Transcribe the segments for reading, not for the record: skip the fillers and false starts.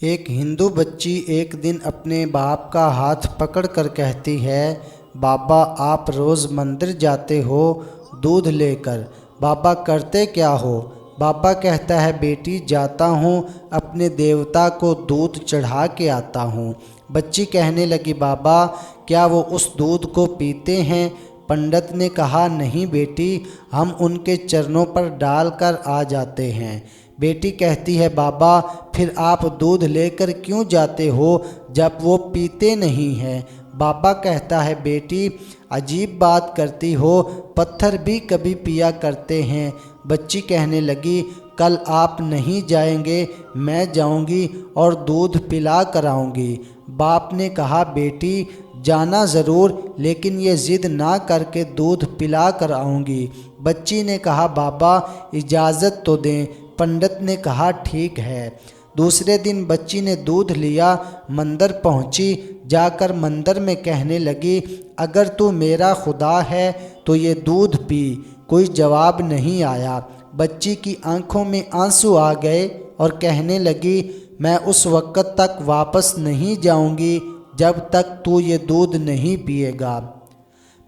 ایک ہندو بچی ایک دن اپنے باپ کا ہاتھ پکڑ کر کہتی ہے، بابا آپ روز مندر جاتے ہو دودھ لے کر، بابا کرتے کیا ہو؟ بابا کہتا ہے، بیٹی جاتا ہوں اپنے دیوتا کو دودھ چڑھا کے آتا ہوں۔ بچی کہنے لگی، بابا کیا وہ اس دودھ کو پیتے ہیں؟ پنڈت نے کہا، نہیں بیٹی، ہم ان کے چرنوں پر ڈال کر آ جاتے ہیں۔ بیٹی کہتی ہے، بابا پھر آپ دودھ لے کر کیوں جاتے ہو جب وہ پیتے نہیں ہیں؟ بابا کہتا ہے، بیٹی عجیب بات کرتی ہو، پتھر بھی کبھی پیا کرتے ہیں۔ بچی کہنے لگی، کل آپ نہیں جائیں گے، میں جاؤں گی اور دودھ پلا کر آؤں گی۔ باپ نے کہا، بیٹی جانا ضرور، لیکن یہ ضد نہ کر کے دودھ پلا کر آؤں گی۔ بچی نے کہا، بابا اجازت تو دیں۔ پنڈت نے کہا، ٹھیک ہے۔ دوسرے دن بچی نے دودھ لیا، مندر پہنچی، جا کر مندر میں کہنے لگی، اگر تو میرا خدا ہے تو یہ دودھ پی۔ کوئی جواب نہیں آیا۔ بچی کی آنکھوں میں آنسو آ گئے اور کہنے لگی، میں اس وقت تک واپس نہیں جاؤں گی جب تک تو یہ دودھ نہیں پیے گا۔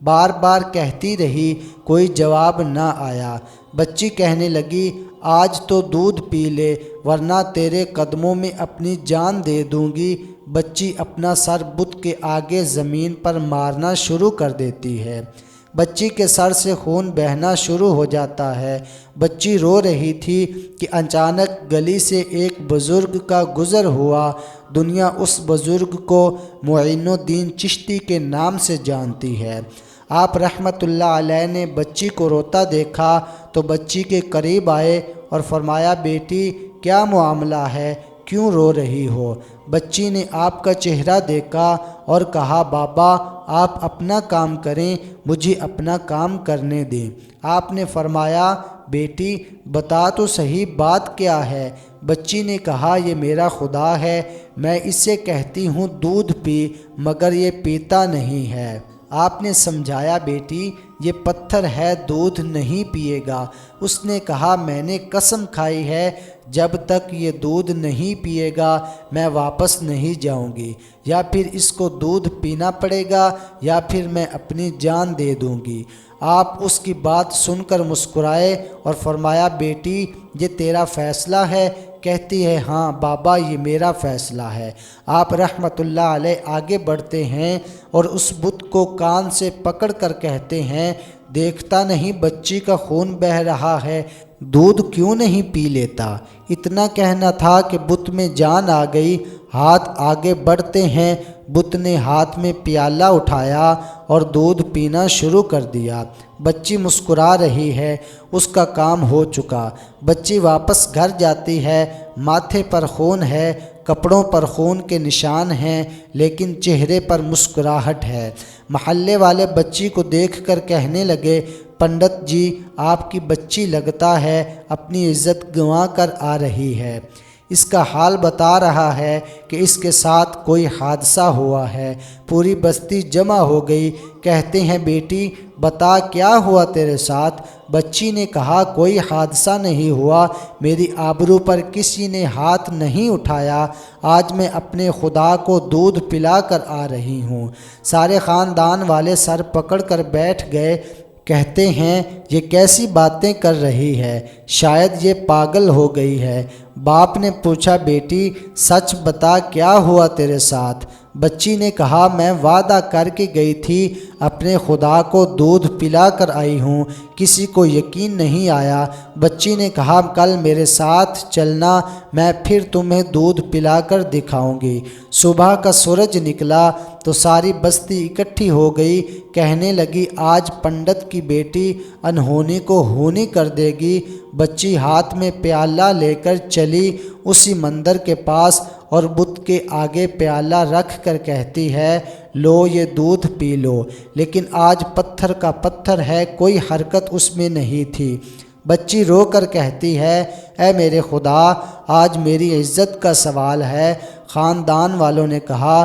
بار بار کہتی رہی، کوئی جواب نہ آیا۔ بچی کہنے لگی، آج تو دودھ پی لے ورنہ تیرے قدموں میں اپنی جان دے دوں گی۔ بچی اپنا سر بت کے آگے زمین پر مارنا شروع کر دیتی ہے۔ بچی کے سر سے خون بہنا شروع ہو جاتا ہے۔ بچی رو رہی تھی کہ اچانک گلی سے ایک بزرگ کا گزر ہوا۔ دنیا اس بزرگ کو معین الدین چشتی کے نام سے جانتی ہے۔ آپ رحمۃ اللہ علیہ نے بچی کو روتا دیکھا تو بچی کے قریب آئے اور فرمایا، بیٹی کیا معاملہ ہے، کیوں رو رہی ہو؟ بچی نے آپ کا چہرہ دیکھا اور کہا، بابا آپ اپنا کام کریں، مجھے اپنا کام کرنے دیں۔ آپ نے فرمایا، بیٹی بتا تو صحیح بات کیا ہے؟ بچی نے کہا، یہ میرا خدا ہے، میں اسے کہتی ہوں دودھ پی، مگر یہ پیتا نہیں ہے۔ آپ نے سمجھایا، بیٹی یہ پتھر ہے، دودھ نہیں پیے گا۔ اس نے کہا، میں نے قسم کھائی ہے جب تک یہ دودھ نہیں پیے گا میں واپس نہیں جاؤں گی، یا پھر اس کو دودھ پینا پڑے گا یا پھر میں اپنی جان دے دوں گی۔ آپ اس کی بات سن کر مسکرائے اور فرمایا، بیٹی یہ تیرا فیصلہ ہے؟ کہتی ہے، ہاں بابا یہ میرا فیصلہ ہے۔ آپ رحمۃ اللہ علیہ آگے بڑھتے ہیں اور اس بت کو کان سے پکڑ کر کہتے ہیں، دیکھتا نہیں بچی کا خون بہہ رہا ہے، دودھ کیوں نہیں پی لیتا؟ اتنا کہنا تھا کہ بت میں جان آ گئی۔ ہاتھ آگے بڑھتے ہیں، بت نے ہاتھ میں پیالہ اٹھایا اور دودھ پینا شروع کر دیا۔ بچی مسکرا رہی ہے، اس کا کام ہو چکا۔ بچی واپس گھر جاتی ہے، ماتھے پر خون ہے، کپڑوں پر خون کے نشان ہیں، لیکن چہرے پر مسکراہٹ ہے۔ محلے والے بچی کو دیکھ کر کہنے لگے، پنڈت جی آپ کی بچی لگتا ہے اپنی عزت گنوا کر آ رہی ہے۔ اس کا حال بتا رہا ہے کہ اس کے ساتھ کوئی حادثہ ہوا ہے۔ پوری بستی جمع ہو گئی۔ کہتے ہیں، بیٹی بتا کیا ہوا تیرے ساتھ؟ بچی نے کہا، کوئی حادثہ نہیں ہوا، میری آبرو پر کسی نے ہاتھ نہیں اٹھایا، آج میں اپنے خدا کو دودھ پلا کر آ رہی ہوں۔ سارے خاندان والے سر پکڑ کر بیٹھ گئے۔ کہتے ہیں، یہ کیسی باتیں کر رہی ہے، شاید یہ پاگل ہو گئی ہے۔ باپ نے پوچھا، بیٹی سچ بتا کیا ہوا تیرے ساتھ؟ بچی نے کہا، میں وعدہ کر کے گئی تھی اپنے خدا کو دودھ پلا کر آئی ہوں، کسی کو یقین نہیں آیا۔ بچی نے کہا، کل میرے ساتھ چلنا، میں پھر تمہیں دودھ پلا کر دکھاؤں گی۔ صبح کا سورج نکلا تو ساری بستی اکٹھی ہو گئی۔ کہنے لگی، آج پنڈت کی بیٹی انہونی کو ہونی کر دے گی۔ بچی ہاتھ میں پیالہ لے کر چلی اسی مندر کے پاس اور بت کے آگے پیالہ رکھ کر کہتی ہے، لو یہ دودھ پی لو۔ لیکن آج پتھر کا پتھر ہے، کوئی حرکت اس میں نہیں تھی۔ بچی رو کر کہتی ہے، اے میرے خدا، آج میری عزت کا سوال ہے۔ خاندان والوں نے کہا،